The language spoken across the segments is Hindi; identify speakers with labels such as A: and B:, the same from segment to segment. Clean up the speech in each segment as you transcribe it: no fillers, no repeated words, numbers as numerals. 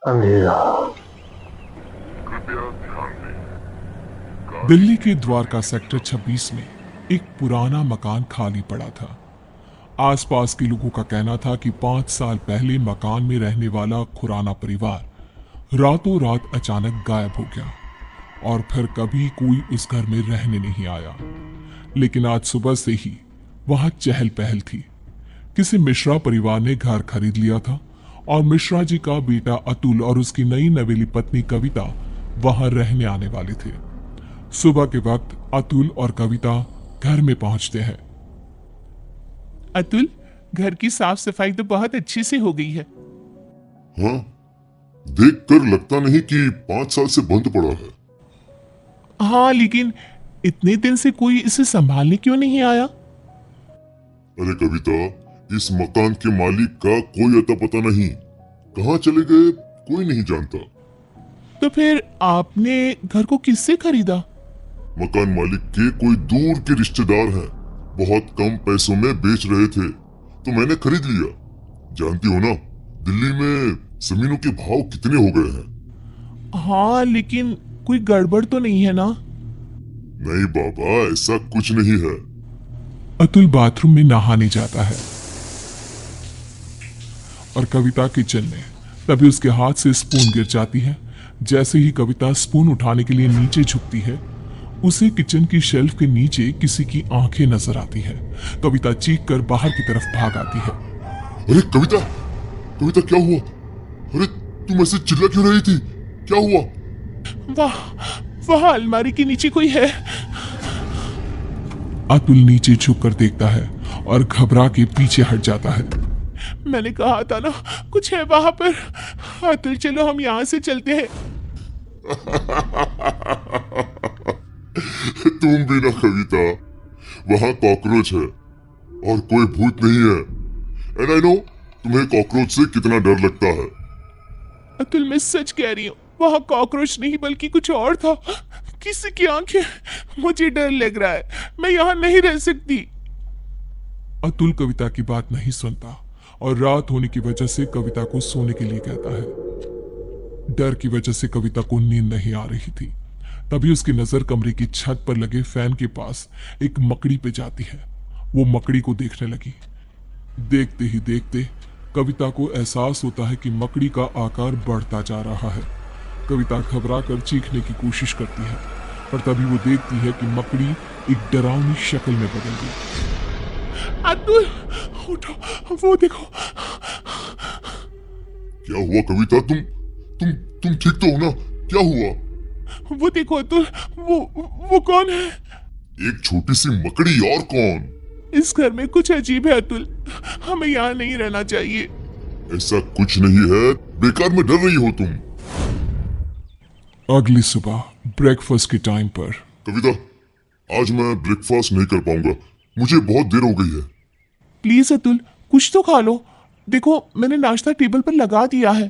A: अंधेरा।
B: दिल्ली के द्वारका सेक्टर 26 में एक पुराना मकान खाली पड़ा था। आसपास के लोगों का कहना था कि 5 साल पहले मकान में रहने वाला खुराना परिवार रातों रात अचानक गायब हो गया और फिर कभी कोई उस घर में रहने नहीं आया। लेकिन आज सुबह से ही वहां चहल पहल थी। किसी मिश्रा परिवार ने घर खरीद लिया था और मिश्रा जी का बेटा अतुल और उसकी नई नवेली पत्नी कविता वहां रहने आने वाले थे। सुबह के वक्त अतुल और कविता घर में पहुंचते हैं।
C: अतुल, घर की साफ सफाई तो बहुत अच्छी से हो गई है।
D: हाँ, देखकर लगता नहीं कि 5 साल से बंद पड़ा है।
C: हाँ, लेकिन इतने दिन से कोई इसे संभालने क्यों नहीं आया?
D: अरे कविता, इस मकान के मालिक का कोई अता पता नहीं, कहाँ चले गए कोई नहीं जानता।
C: तो फिर आपने घर को किससे खरीदा?
D: मकान मालिक के कोई दूर के रिश्तेदार हैं, बहुत कम पैसों में बेच रहे थे तो मैंने खरीद लिया। जानती हो ना, दिल्ली में जमीनों के भाव कितने हो गए हैं।
C: हाँ, लेकिन कोई गड़बड़ तो नहीं है ना?
D: नहीं बाबा, ऐसा कुछ नहीं है।
B: अतुल बाथरूम में नहाने जाता है और कविता किचन में। तभी उसके हाथ से स्पून गिर जाती है। जैसे ही कविता स्पून उठाने के लिए नीचे झुकती है, उसे किचन की शेल्फ के नीचे किसी की आंखें नजर आती है। कविता चीख कर बाहर की तरफ भाग आती है।
D: अरे कविता, कविता क्या हुआ? अरे तुम ऐसे चिल्ला क्यों रही थी? क्या हुआ?
C: वहाँ अलमारी के नीचे कोई है।
B: अतुल नीचे झुक कर देखता है और घबरा के पीछे हट जाता है।
C: मैंने कहा था ना, कुछ है वहां पर। अतुल, चलो हम यहाँ से चलते हैं।
D: तुम भी ना कविता, वहां कॉकरोच है और कोई भूत नहीं है। एंड आई नो तुम्हें कॉकरोच से कितना डर लगता है।
C: अतुल, मैं सच कह रही हूँ, वहाँ कॉकरोच नहीं बल्कि कुछ और था। किसी की आंखें। मुझे डर लग रहा है, मैं यहाँ नहीं रह सकती।
B: अतुल कविता की बात नहीं सुनता और रात होने की वजह से कविता को सोने के लिए कहता है। डर की वजह से कविता को नींद नहीं आ रही थी। तभी उसकी नजर कमरे की छत पर लगे फैन के पास एक मकड़ी पे जाती है। वो मकड़ी को देखने लगी। देखते ही देखते कविता को एहसास होता है कि मकड़ी का आकार बढ़ता जा रहा है। कविता घबरा कर चीखने की कोशिश करती है, पर तभी वो देखती है कि मकड़ी एक डरावनी शक्ल में बदल गई।
C: अतुल, उठो, वो देखो।
D: क्या हुआ कविता? तुम ठीक तो हो ना? क्या हुआ?
C: वो देखो अतुल, वो कौन है?
D: एक छोटी सी मकड़ी, और कौन?
C: इस घर में कुछ अजीब है अतुल, हमें यहाँ नहीं रहना चाहिए।
D: ऐसा कुछ नहीं है, बेकार में डर रही हो तुम।
B: अगली सुबह ब्रेकफास्ट के टाइम पर।
D: कविता, आज मैं ब्रेकफास्ट नहीं कर पाऊंगा, मुझे बहुत देर हो गई है।
C: प्लीज अतुल, कुछ तो खा लो। देखो, मैंने नाश्ता टेबल पर लगा दिया है।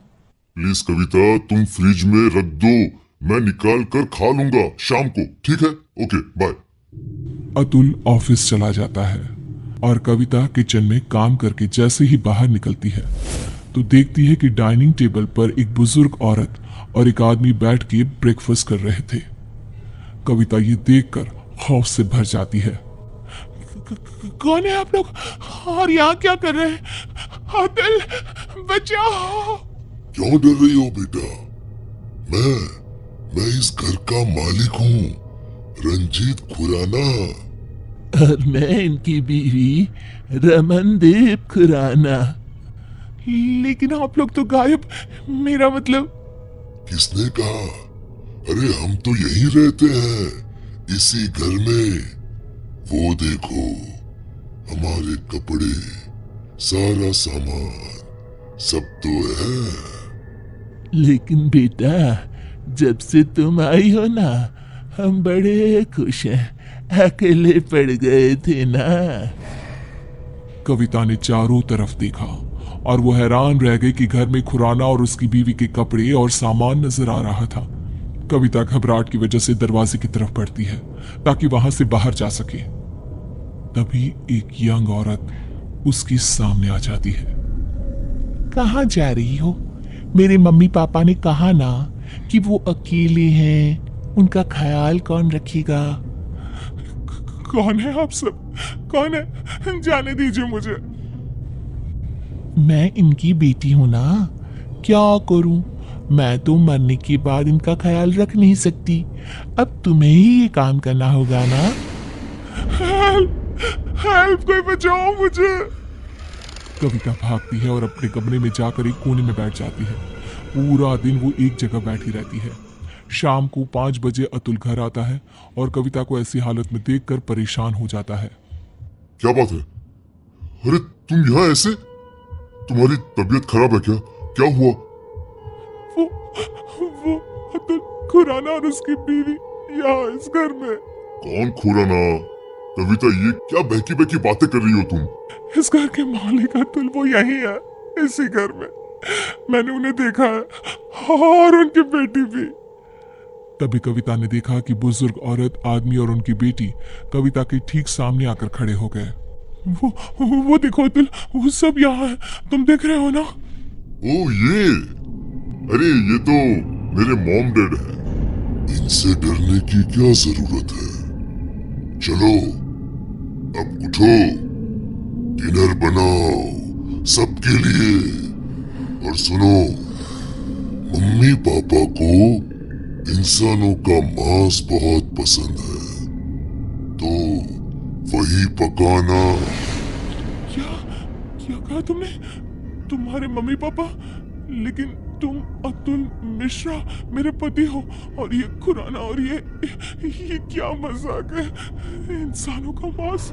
D: प्लीज कविता, तुम फ्रिज में रख दो, मैं निकाल कर खा लूंगा शाम को, ठीक है? Okay, bye.
B: अतुल ऑफिस चला जाता है और कविता किचन में काम करके जैसे ही बाहर निकलती है तो देखती है कि डाइनिंग टेबल पर एक बुजुर्ग औरत और एक आदमी बैठ के ब्रेकफास्ट कर रहे थे। कविता ये देखकर खौफ से भर जाती है।
C: कौन है आप लोग और यहाँ क्या कर रहे हैं? अतुल, बचाओ।
D: क्यों डर रही हो बेटा? मैं इस घर का मालिक हूँ, रंजीत खुराना।
C: और मैं इनकी बीवी रमनदीप खुराना। लेकिन आप लोग तो गायब। मेरा मतलब।
D: किसने कहा? अरे हम तो यहीं रहते हैं, इसी घर में। वो देखो, हमारे कपड़े, सारा सामान सब तो है।
C: लेकिन बेटा, जब से तुम आई हो ना, हम बड़े खुश हैं। अकेले पड़ गए थे ना।
B: कविता ने चारों तरफ देखा और वो हैरान रह गई कि घर में खुराना और उसकी बीवी के कपड़े और सामान नजर आ रहा था। कविता घबराहट की वजह से दरवाजे की तरफ बढ़ती है ताकि वहां से बाहर जा सके। तभी एक यंग औरत उसके सामने आ जाती है।
C: कहाँ जा रही हो? मेरे मम्मी पापा ने कहा ना कि वो अकेले हैं, उनका ख्याल कौन रखेगा।
B: कौन है आप सब? कौन है? जाने दीजिए मुझे।
C: मैं इनकी बेटी हूं ना, क्या करूं? मैं तो मरने के बाद इनका ख्याल रख नहीं सकती। अब तुम्हें ही ये काम करना होगा ना।
B: हेल्प! हेल्प! कोई बचाओ मुझे।
C: कविता भागती है और अपने कमरे में जाकर एक कोने में बैठ जाती है। पूरा दिन वो एक जगह बैठी रहती है। शाम को 5 बजे अतुल घर आता है और कविता को ऐसी हालत में देखकर परेशान हो जाता है।
D: क्या बात है? अरे तुम यहाँ ऐसे? तुम्हारी तबीयत खराब है क्या? क्या हुआ?
B: वो अतुल खुराना और उसकी बीवी यहाँ इस घर में।
D: कौन खुराना? कविता, ये क्या बहकी बहकी बातें कर रही हो तुम?
B: इस घर के मालिक अतुल वो यही है, इसी घर में। मैंने उन्हें देखा है और उनकी बेटी भी।
C: तभी कविता ने देखा कि बुजुर्ग औरत, आदमी और उनकी बेटी कविता के ठीक सामने आकर खड़े हो गए।
B: वो देखो अतुल, वो सब यहाँ है, तुम देख रहे हो ना?
D: ओ ये, अरे ये तो मेरे मॉम डैड है। इनसे डरने की क्या जरूरत है? चलो अब उठो, डिनर बनाओ सबके लिए। और सुनो, मम्मी पापा को इंसानों का मांस बहुत पसंद है, तो वही पकाना।
B: क्या क्या कहा तुमने? तुम्हारे मम्मी पापा? लेकिन तुम अतुल मिश्रा मेरे पति हो, और ये खुराना, और ये क्या मजाक है? इंसानों का मांस?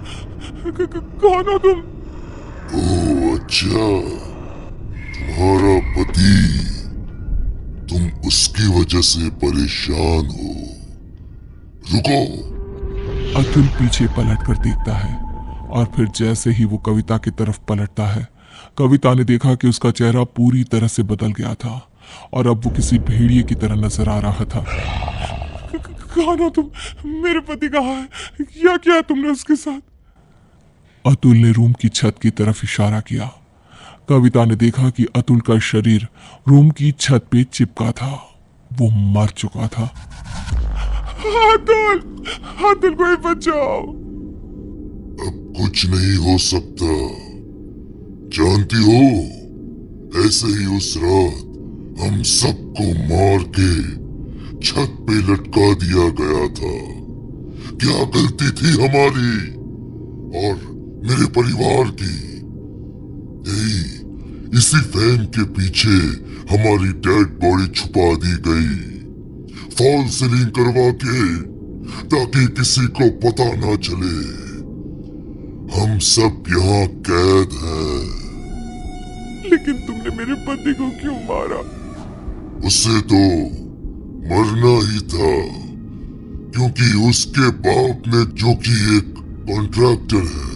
B: कौन हो तुम?
D: ओह अच्छा, तुम्हारा पति। तुम उसकी वजह से परेशान हो। रुको।
C: अतुल पीछे पलट कर देखता है और फिर जैसे ही वो कविता की तरफ पलटता है, कविता ने देखा कि उसका चेहरा पूरी तरह से बदल गया था और अब वो किसी भेड़िए की तरह नजर आ रहा था।
B: कौन हो तुम? मेरे पति कहाँ है? क्या किया तुमने उसके साथ?
C: अतुल ने रूम की छत की तरफ इशारा किया। कविता ने देखा कि अतुल का शरीर रूम की छत पे चिपका था। वो मर चुका था।
B: अतुल! अतुल को बचाओ!
D: अब कुछ नहीं हो सकता। जानती हो, ऐसे ही उस रात हम सबको मार के छत पे लटका दिया गया था। क्या गलती थी हमारी और मेरे परिवार की? यही इसी फैन के पीछे हमारी डेड बॉडी छुपा दी गई, फॉल सीलिंग करवा के, ताकि किसी को पता ना चले। हम सब यहाँ कैद हैं।
B: लेकिन तुमने मेरे पति को क्यों मारा?
D: उसे तो मरना ही था, क्योंकि उसके बाप ने, जो कि एक कॉन्ट्रैक्टर है,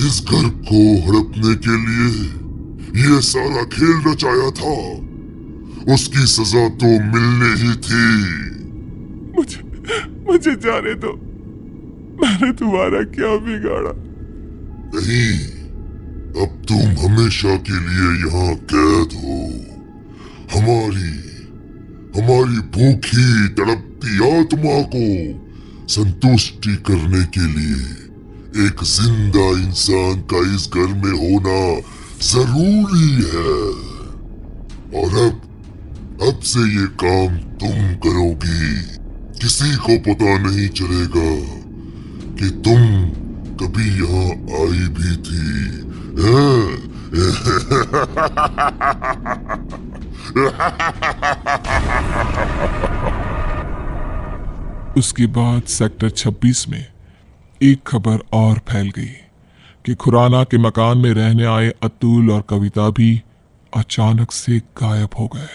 D: इस घर को हड़पने के लिए ये सारा खेल रचाया था। उसकी सजा तो मिलनी ही थी।
B: मुझे जाने दो। मैंने तुम्हारा क्या बिगाड़ा?
D: नहीं, अब तुम हमेशा के लिए यहाँ कैद हो। हमारी भूखी तड़पती आत्मा को संतुष्टि करने के लिए एक जिंदा इंसान का इस घर में होना जरूरी है। और अब से ये काम तुम करोगी। किसी को पता नहीं चलेगा कि तुम कभी यहाँ आई भी थी।
C: उसके बाद सेक्टर 26 में एक खबर और फैल गई कि खुराना के मकान में रहने आए अतुल और कविता भी अचानक से गायब हो गए।